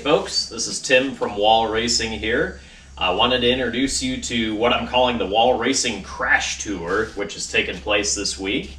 folks, this is Tim from Wall Racing here. I wanted to introduce you to what I'm calling the Wall Racing Crash Tour, which is taking place this week.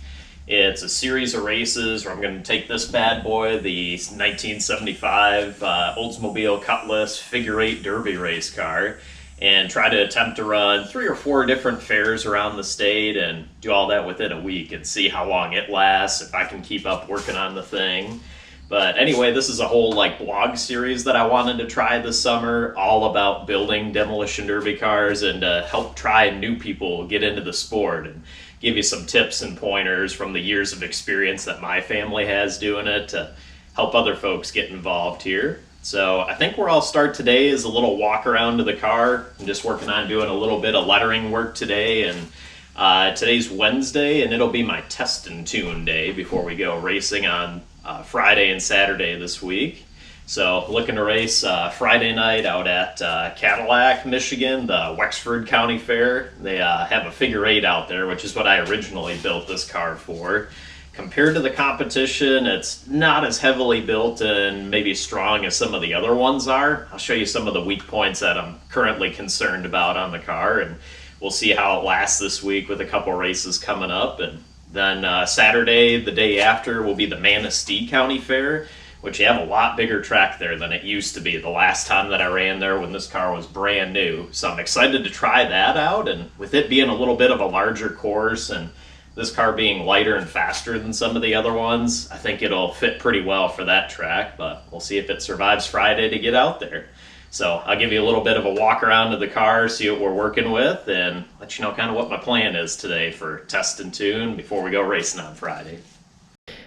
It's a series of races where I'm going to take this bad boy, the 1975 Oldsmobile Cutlass Figure 8 Derby race car, and try to attempt to run 3 or 4 different fairs around the state and do all that within a week and see how long it lasts, if I can keep up working on the thing. But anyway, this is a whole blog series that I wanted to try this summer, all about building demolition derby cars and help try new people get into the sport and give you some tips and pointers from the years of experience that my family has doing it to help other folks get involved here. So I think where I'll start today is a little walk around to the car. I'm just working on doing a little bit of lettering work today, and today's Wednesday, and it'll be my test and tune day before we go racing on Friday and Saturday this week. So looking to race Friday night out at Cadillac, Michigan, the Wexford County Fair. They have a figure 8 out there, which is what I originally built this car for. Compared to the competition, it's not as heavily built and maybe strong as some of the other ones are. I'll show you some of the weak points that I'm currently concerned about on the car, and we'll see how it lasts this week with a couple races coming up. And then Saturday, the day after, will be the Manistee County Fair, which you have a lot bigger track there than it used to be the last time that I ran there when this car was brand new. So I'm excited to try that out, and with it being a little bit of a larger course and this car being lighter and faster than some of the other ones, I think it'll fit pretty well for that track, but we'll see if it survives Friday to get out there. So I'll give you a little bit of a walk around to the car, see what we're working with, and let you know kind of what my plan is today for test and tune before we go racing on Friday.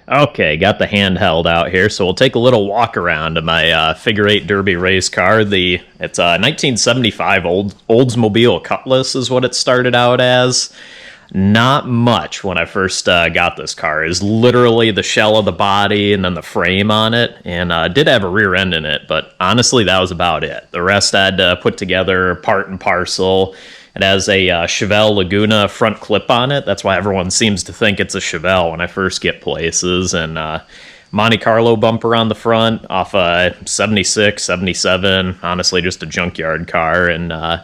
Okay, got the handheld out here, so we'll take a little walk around to my figure 8 Derby race car. It's a 1975 Oldsmobile Cutlass is what it started out as. Not much when I first got this car. Is literally the shell of the body and then the frame on it, and did have a rear end in it, but honestly that was about it. The rest I had to put together part and parcel. It has a Chevelle Laguna front clip on it. That's why everyone seems to think it's a Chevelle when I first get places, and Monte Carlo bumper on the front off a 76, 77, honestly just a junkyard car, and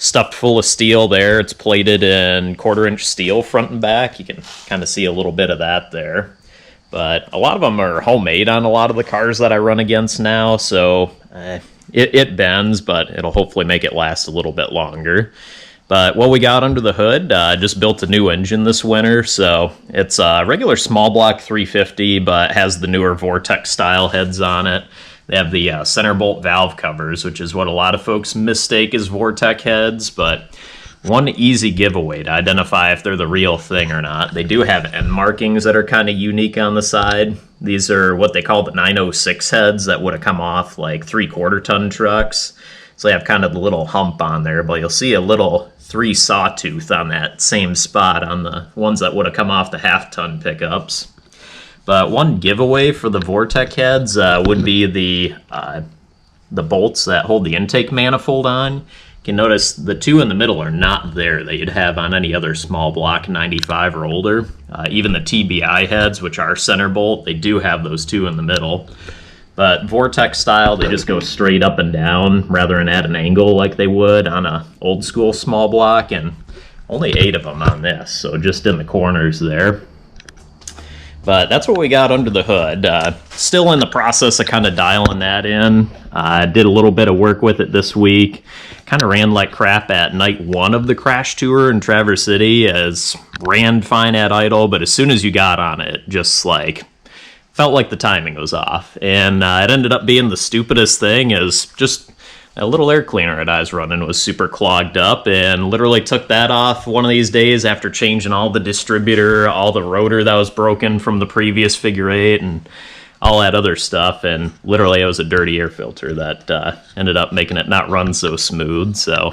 stuffed full of steel there. It's plated in 1/4-inch steel front and back. You can kind of see a little bit of that there. But a lot of them are homemade on a lot of the cars that I run against now, so it bends, but it'll hopefully make it last a little bit longer. But what we got under the hood, just built a new engine this winter, so it's a regular small block 350, but has the newer Vortex style heads on it. They have the center bolt valve covers, which is what a lot of folks mistake as Vortex heads, but one easy giveaway to identify if they're the real thing or not. They do have end markings that are kind of unique on the side. These are what they call the 906 heads that would have come off like 3/4 ton trucks. So they have kind of the little hump on there, but you'll see a little 3 sawtooth on that same spot on the ones that would have come off the 1/2 ton pickups. But one giveaway for the Vortex heads would be the bolts that hold the intake manifold on. You can notice the 2 in the middle are not there that you'd have on any other small block 95 or older. Even the TBI heads, which are center bolt, they do have those 2 in the middle. But Vortex style, they just go straight up and down rather than at an angle like they would on a old school small block, and only 8 of them on this, so just in the corners there. But that's what we got under the hood. Still in the process of kind of dialing that in. I did a little bit of work with it this week. Kind of ran like crap at night 1 of the Crash Tour in Traverse City, as ran fine at idle, but as soon as you got on it, just felt like the timing was off. And it ended up being the stupidest thing, is just a little air cleaner that I was running was super clogged up, and literally took that off one of these days after changing all the distributor, all the rotor that was broken from the previous figure 8, and all that other stuff, and literally it was a dirty air filter that ended up making it not run so smooth. So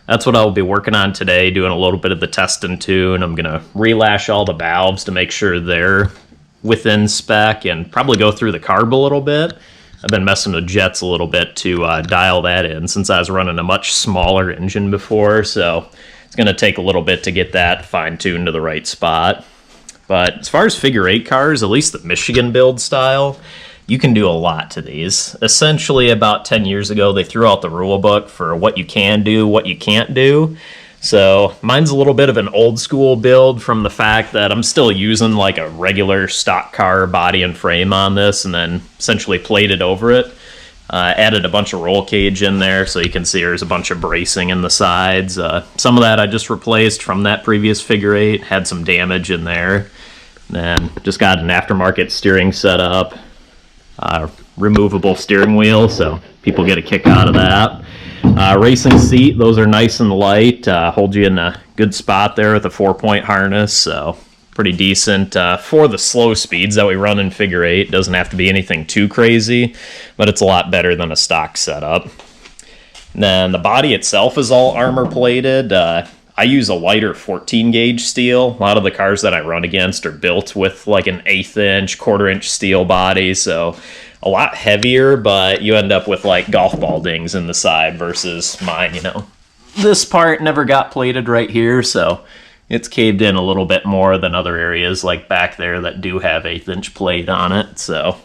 that's what I'll be working on today, doing a little bit of the test and tune. I'm going to relash all the valves to make sure they're within spec, and probably go through the carb a little bit. I've been messing with jets a little bit to dial that in, since I was running a much smaller engine before, so it's going to take a little bit to get that fine-tuned to the right spot. But as far as figure 8 cars, at least the Michigan build style, you can do a lot to these. Essentially, about 10 years ago, they threw out the rule book for what you can do, what you can't do. So mine's a little bit of an old school build from the fact that I'm still using like a regular stock car body and frame on this, and then essentially plated over it. Added a bunch of roll cage in there, so you can see there's a bunch of bracing in the sides. Some of that I just replaced from that previous figure 8, had some damage in there. Then just got an aftermarket steering set up, removable steering wheel, so people get a kick out of that. Racing seat, those are nice and light, hold you in a good spot there with a 4-point harness, so pretty decent for the slow speeds that we run in figure 8. Doesn't have to be anything too crazy, but it's a lot better than a stock setup. And then the body itself is all armor plated. I use a lighter 14 gauge steel. A lot of the cars that I run against are built with like an 1/8 inch, 1/4 inch steel body, so a lot heavier, but you end up with like golf ball dings in the side versus mine, you know. This part never got plated right here, so it's caved in a little bit more than other areas like back there that do have 1/8 inch plate on it, so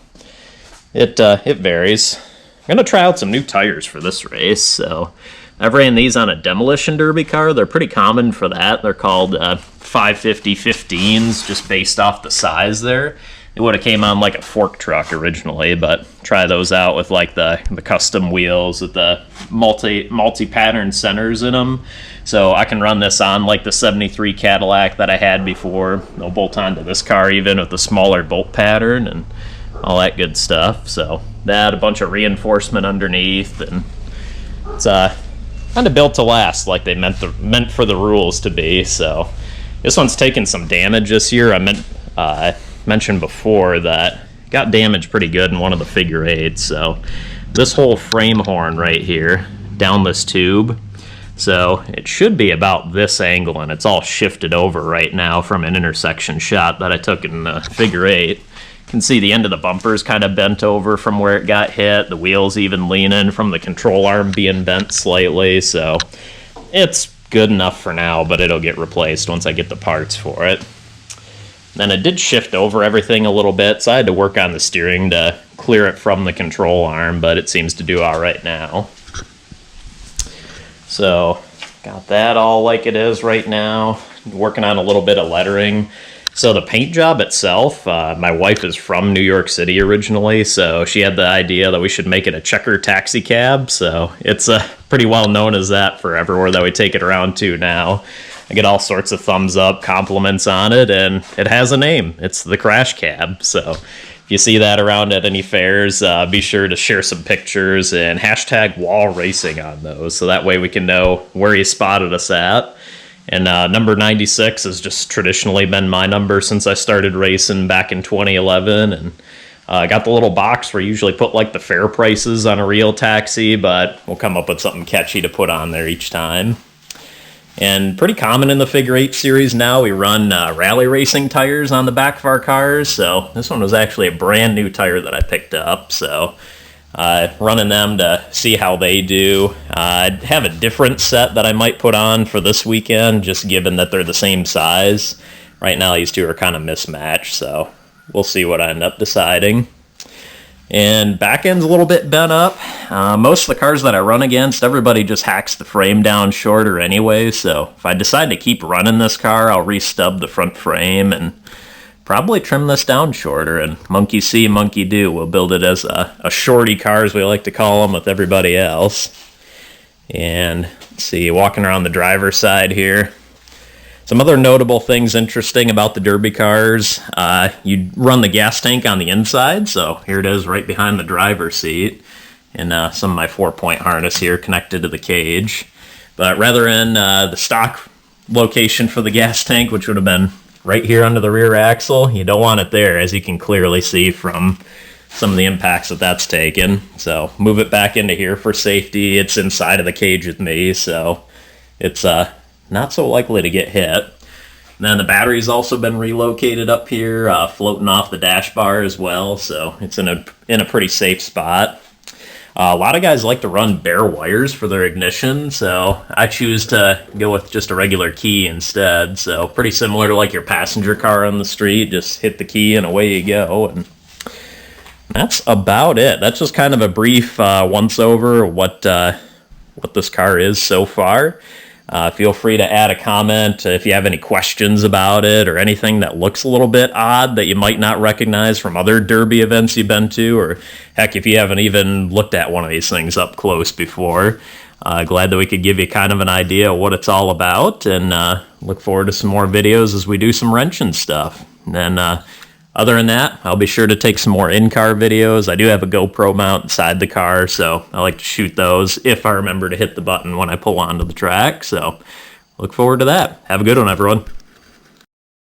it varies. I'm going to try out some new tires for this race, so I've ran these on a demolition derby car. They're pretty common for that. They're called 550 15s, just based off the size there. It would have came on like a fork truck originally, but try those out with like the custom wheels with the multi-pattern centers in them. So I can run this on like the 73 Cadillac that I had before. They'll bolt onto this car even with a smaller bolt pattern and all that good stuff. So that, a bunch of reinforcement underneath, and it's kind of built to last like they meant for the rules to be. So this one's taken some damage this year. I mentioned before that it got damaged pretty good in one of the figure 8s. So this whole frame horn right here down this tube, so it should be about this angle, and it's all shifted over right now from an intersection shot that I took in the figure 8. You can see the end of the bumper is kind of bent over from where it got hit. The wheel's even leaning from the control arm being bent slightly, so it's good enough for now, but it'll get replaced once I get the parts for it. Then it did shift over everything a little bit, so I had to work on the steering to clear it from the control arm, but it seems to do all right now. So got that all like it is right now. Working on a little bit of lettering. So the paint job itself, my wife is from New York City originally, so she had the idea that we should make it a checker taxi cab. So it's pretty well known as that for everywhere that we take it around to now. I get all sorts of thumbs up, compliments on it, and it has a name. It's the Crash Cab. So if you see that around at any fairs, be sure to share some pictures and hashtag wall racing on those, so that way we can know where you spotted us at. And number 96 has just traditionally been my number since I started racing back in 2011. And I got the little box where you usually put like the fair prices on a real taxi, but we'll come up with something catchy to put on there each time. And pretty common in the figure 8 series now, we run rally racing tires on the back of our cars. So this one was actually a brand new tire that I picked up, so running them to see how they do. I have a different set that I might put on for this weekend, just given that they're the same size. Right now these two are kind of mismatched, so we'll see what I end up deciding. And back end's a little bit bent up. Most of the cars that I run against, everybody just hacks the frame down shorter anyway, so if I decide to keep running this car, I'll re-stub the front frame and probably trim this down shorter, and monkey see, monkey do. We'll build it as a shorty car, as we like to call them, with everybody else. And let's see, walking around the driver's side here. Some other notable things interesting about the derby cars, you run the gas tank on the inside, so here it is right behind the driver's seat, and some of my 4-point harness here connected to the cage. But rather than the stock location for the gas tank, which would have been right here under the rear axle, you don't want it there, as you can clearly see from some of the impacts that's taken. So move it back into here for safety. It's inside of the cage with me, so it's not so likely to get hit. And then the battery's also been relocated up here, floating off the dash bar as well, so it's in a pretty safe spot. A lot of guys like to run bare wires for their ignition, so I choose to go with just a regular key instead. So pretty similar to like your passenger car on the street, just hit the key and away you go. And That's about it. That's just kind of a brief once over what this car is so far. Feel free to add a comment if you have any questions about it or anything that looks a little bit odd that you might not recognize from other Derby events you've been to, or heck, if you haven't even looked at one of these things up close before. Glad that we could give you kind of an idea of what it's all about, and look forward to some more videos as we do some wrenching stuff. And then other than that, I'll be sure to take some more in-car videos. I do have a GoPro mount inside the car, so I like to shoot those if I remember to hit the button when I pull onto the track. So look forward to that. Have a good one, everyone.